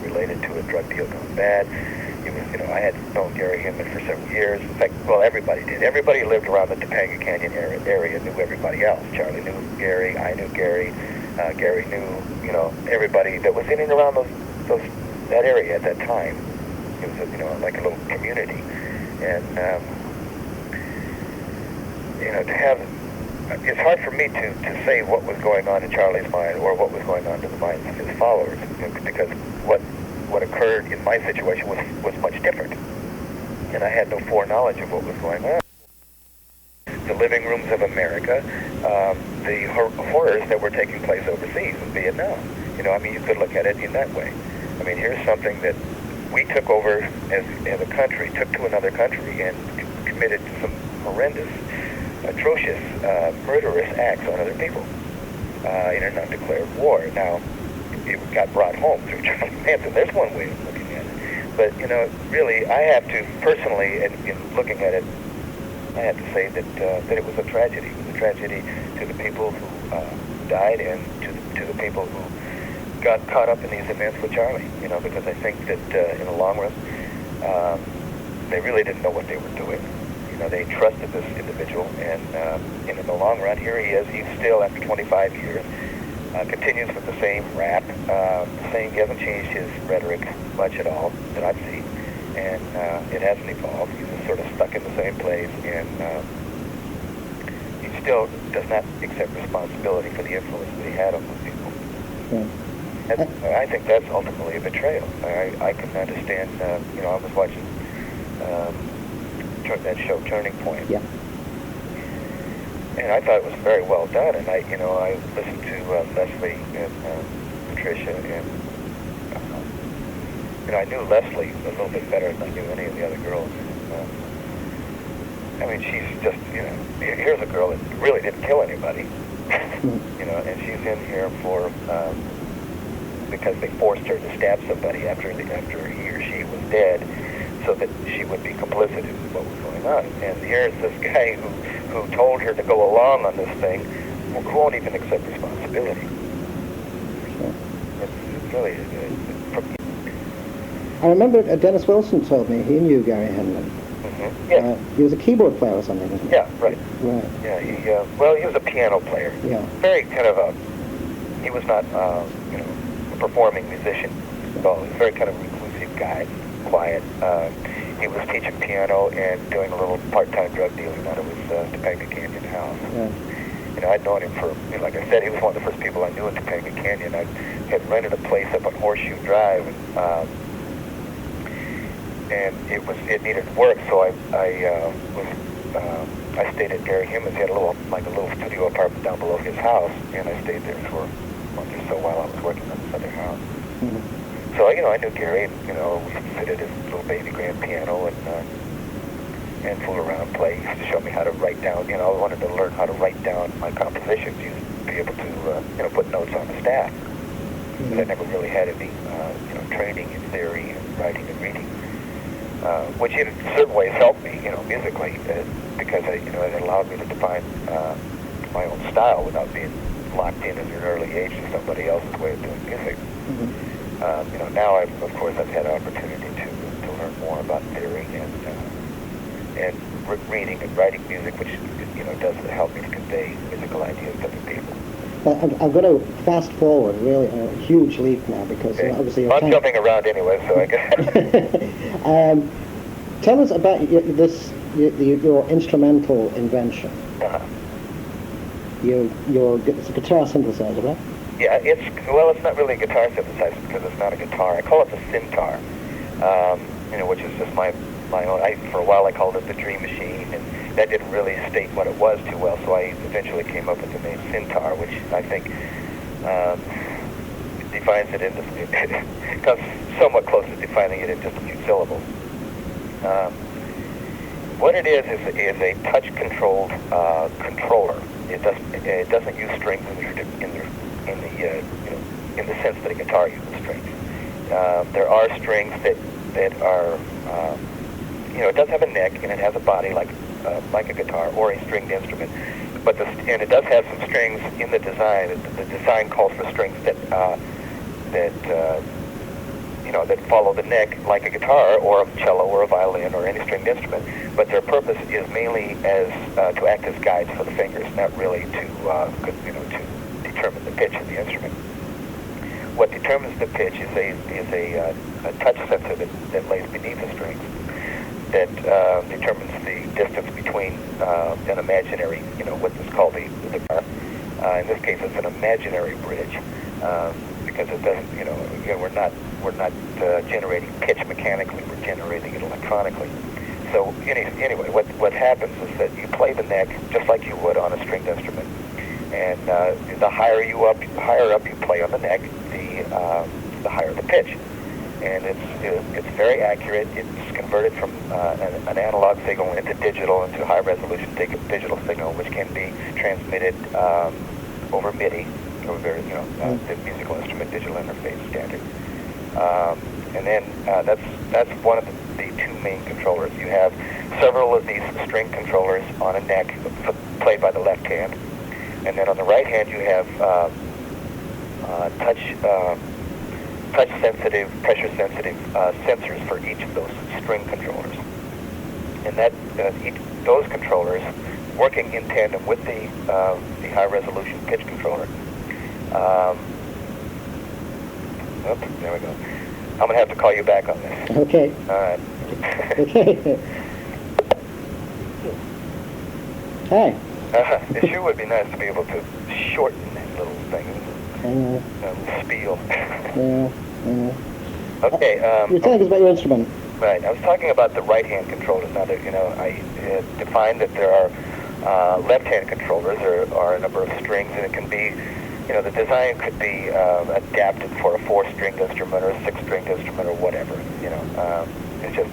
related to a drug deal gone bad. He was, I had known Gary Hinman for several years. In fact, well, everybody did. Everybody who lived around the Topanga Canyon area knew everybody else. Charlie knew Gary. I knew Gary. Gary knew, everybody that was in and around that area at that time. It was, like a little community. And, to have, it's hard for me to say what was going on in Charlie's mind or what was going on in the minds of his followers, because what occurred in my situation was much different. And I had no foreknowledge of what was going on. The living rooms of America, the horrors that were taking place overseas in Vietnam. You could look at it in that way. Here's something that we took over as a country, took to another country, and committed some horrendous, atrocious, murderous acts on other people in an undeclared war. Now, it got brought home through Charlie Manson. There's one way of looking at it. But, really, I have to, personally, in looking at it, I have to say that it was a tragedy. It was a tragedy to the people who died and to the people who got caught up in these events with Charlie, because I think that in the long run, they really didn't know what they were doing. They trusted this individual, and in the long run, here he is. He's still, after 25 years, continues with the same rap, he hasn't changed his rhetoric much at all that I've seen, and it hasn't evolved. He's just sort of stuck in the same place, and he still does not accept responsibility for the influence that he had on those people. Yeah. I think that's ultimately a betrayal. I can understand, I was watching that show, Turning Point. Yeah. And I thought it was very well done, and I listened to Leslie and Patricia, and I knew Leslie a little bit better than I knew any of the other girls. She's just, here's a girl that really didn't kill anybody, and she's in here for, because they forced her to stab somebody after he or she was dead, so that she would be complicit in what was going on. And here's this guy who told her to go along on this thing, who won't even accept responsibility. It's really... I remember Dennis Wilson told me he knew Gary Hinman. Mm-hmm. Yeah. He was a keyboard player or something, wasn't he? Yeah, right. Right. Yeah, he was a piano player. Yeah. Very kind of he was not, a performing musician at all. He was a very kind of reclusive guy, quiet. He was teaching piano and doing a little part-time drug dealing out of his Topanga Canyon house. Yeah. I'd known him for, like I said, he was one of the first people I knew in Topanga Canyon. I had rented a place up on Horseshoe Drive, and it needed work, so I stayed at Gary Hinman's. He had a little studio apartment down below his house, and I stayed there for a month or so while I was working on this other house. Mm-hmm. So, I knew Gary, we used to sit at his little baby grand piano and fool around, play. He used to show me how to write down, I wanted to learn how to write down my compositions. He used to be able to, put notes on the staff. But I never really had any, training in theory and writing and reading, which in certain ways helped me, musically, because, it allowed me to define my own style without being locked in at an early age to somebody else's way of doing music. Mm-hmm. Now I've had an opportunity to learn more about theory and reading and writing music, which does help me to convey musical ideas to other people. I'm going to fast forward really a huge leap now because obviously I'm jumping around anyway, so I guess. Tell us about your instrumental invention. Uh-huh. It's a guitar synthesizer, right? Yeah, it's not really a guitar synthesizer because it's not a guitar. I call it the cintar, which is just my own. For a while I called it the Dream Machine, and that didn't really state what it was too well, so I eventually came up with the name cintar, which I think defines it into, comes somewhat close to defining it in just a few syllables. What it is a touch-controlled controller. It doesn't use strings in the sense that a guitar uses strings. There are strings that are, it does have a neck and it has a body like a guitar or a stringed instrument, and it does have some strings in the design. The design calls for strings that that follow the neck like a guitar or a cello or a violin or any stringed instrument, but their purpose is mainly as to act as guides for the fingers, not really to to determine the pitch of the instrument. What determines the pitch is a touch sensor that lays beneath the strings that determines the distance between an imaginary, what is called the in this case, it's an imaginary bridge. Because it doesn't, again, we're not generating pitch mechanically, we're generating it electronically. So anyway, what happens is that you play the neck just like you would on a stringed instrument, and the higher up you play on the neck, the higher the pitch, and it's very accurate. It's converted from an analog signal into digital, into high resolution digital signal, which can be transmitted over MIDI. The musical instrument digital interface standard, and then that's one of the two main controllers. You have several of these string controllers on a neck played by the left hand, and then on the right hand you have touch sensitive, pressure sensitive sensors for each of those string controllers, and those controllers working in tandem with the high resolution pitch controller. There we go. I'm going to have to call you back on this. Okay. All right. Okay. Hi. It sure would be nice to be able to shorten that little thing. Spiel. Yeah. Okay. You're telling us about your instrument. Right. I was talking about the right-hand controllers. Now, I defined that there are left-hand controllers. There are a number of strings, and it can be, the design could be adapted for a 4-stringed instrument or a 6-stringed instrument or whatever. It's just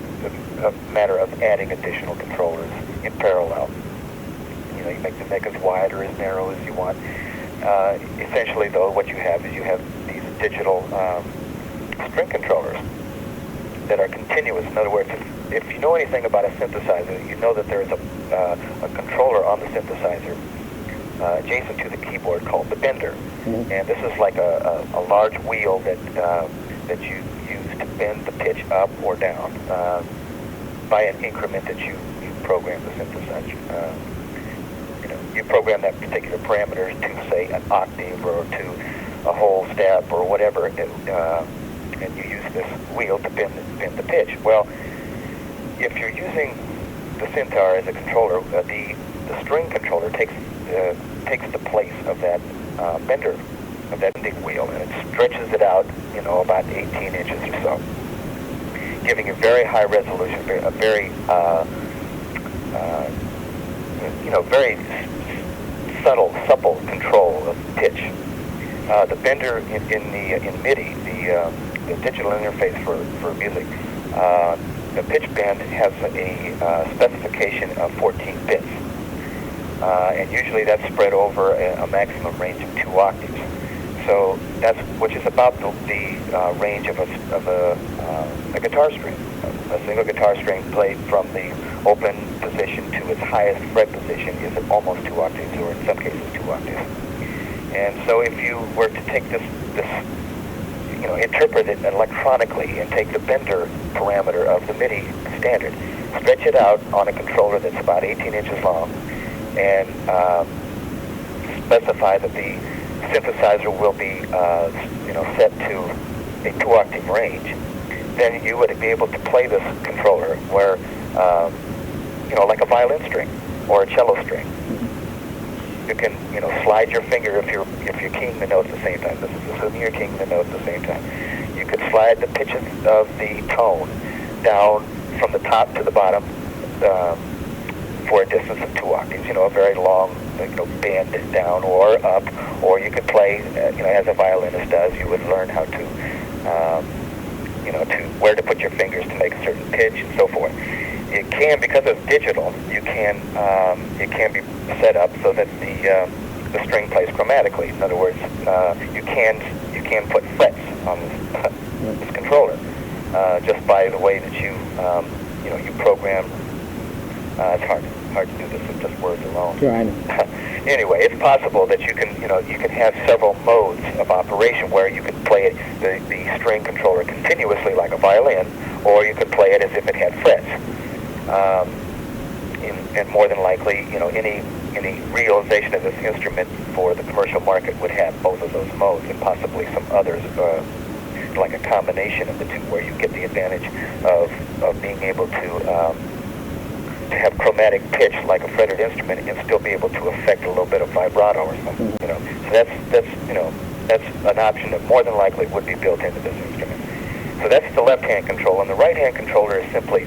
a matter of adding additional controllers in parallel. You make the neck as wide or as narrow as you want. Essentially, though, what you have is these digital string controllers that are continuous. In other words, if you know anything about a synthesizer, you know that there is a controller on the synthesizer adjacent to the keyboard called the bender. Mm-hmm. And this is like a large wheel that you use to bend the pitch up or down by an increment that you program the synthesizer. You program that particular parameter to, say, an octave or to a whole step or whatever, and you use this wheel to bend the pitch. Well, if you're using the cintar as a controller, the string controller takes the place of that bender, of that bending wheel, and it stretches it out, about 18 inches or so, giving a very high resolution, a very very supple control of pitch. The bender in MIDI, the digital interface for music, the pitch bend has a specification of 14 bits, and usually that's spread over a maximum range of 2 octaves. So which is about the range of a guitar string. A single guitar string played from the open position to its highest fret position is at almost 2 octaves, or in some cases 2 octaves. And so if you were to take this interpret it electronically and take the bender parameter of the MIDI standard, stretch it out on a controller that's about 18 inches long, and specify that the synthesizer will be set to a 2-octave range, then you would be able to play this controller where, like a violin string or a cello string. You can, slide your finger if you're keying the note at the same time. This is assuming you're keying the note at the same time. You could slide the pitches of the tone down from the top to the bottom for a distance of 2 octaves. A very long, bend down or up. Or you could play, as a violinist does. You would learn how to, to where to put your fingers to make a certain pitch and so forth. It can, because it's digital, it can be set up so that the string plays chromatically. In other words, you can put frets on this controller just by the way that you program. It's hard. hard to do this with just words alone. Sure, I know. Anyway, it's possible that you can have several modes of operation where you can play the string controller continuously like a violin, or you could play it as if it had frets. And more than likely, any realization of this instrument for the commercial market would have both of those modes, and possibly some others, like a combination of the two, where you get the advantage of being able to have chromatic pitch like a fretted instrument, and still be able to affect a little bit of vibrato or something. So that's an option that more than likely would be built into this instrument. So that's the left-hand control, and the right-hand controller is simply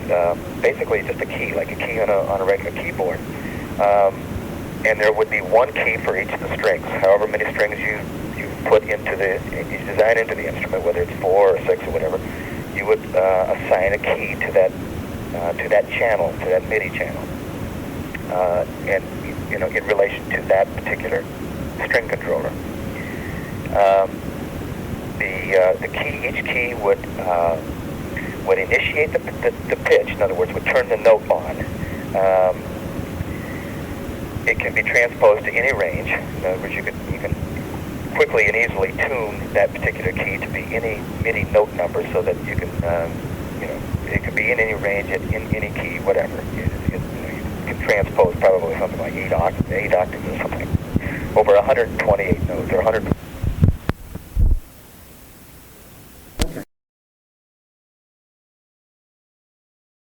basically just a key, like a key on a regular keyboard. And there would be one key for each of the strings. However many strings you put into you design into the instrument, whether it's 4 or 6 or whatever, you would assign a key to that channel, to that MIDI channel, and in relation to that particular string controller. Each key would initiate the pitch. In other words, would turn the note on. It can be transposed to any range. In other words, you can quickly and easily tune that particular key to be any MIDI note number, so that you can, it could be in any range, in any key, whatever. You can transpose probably something like 8 octaves or something over 128 notes or 100.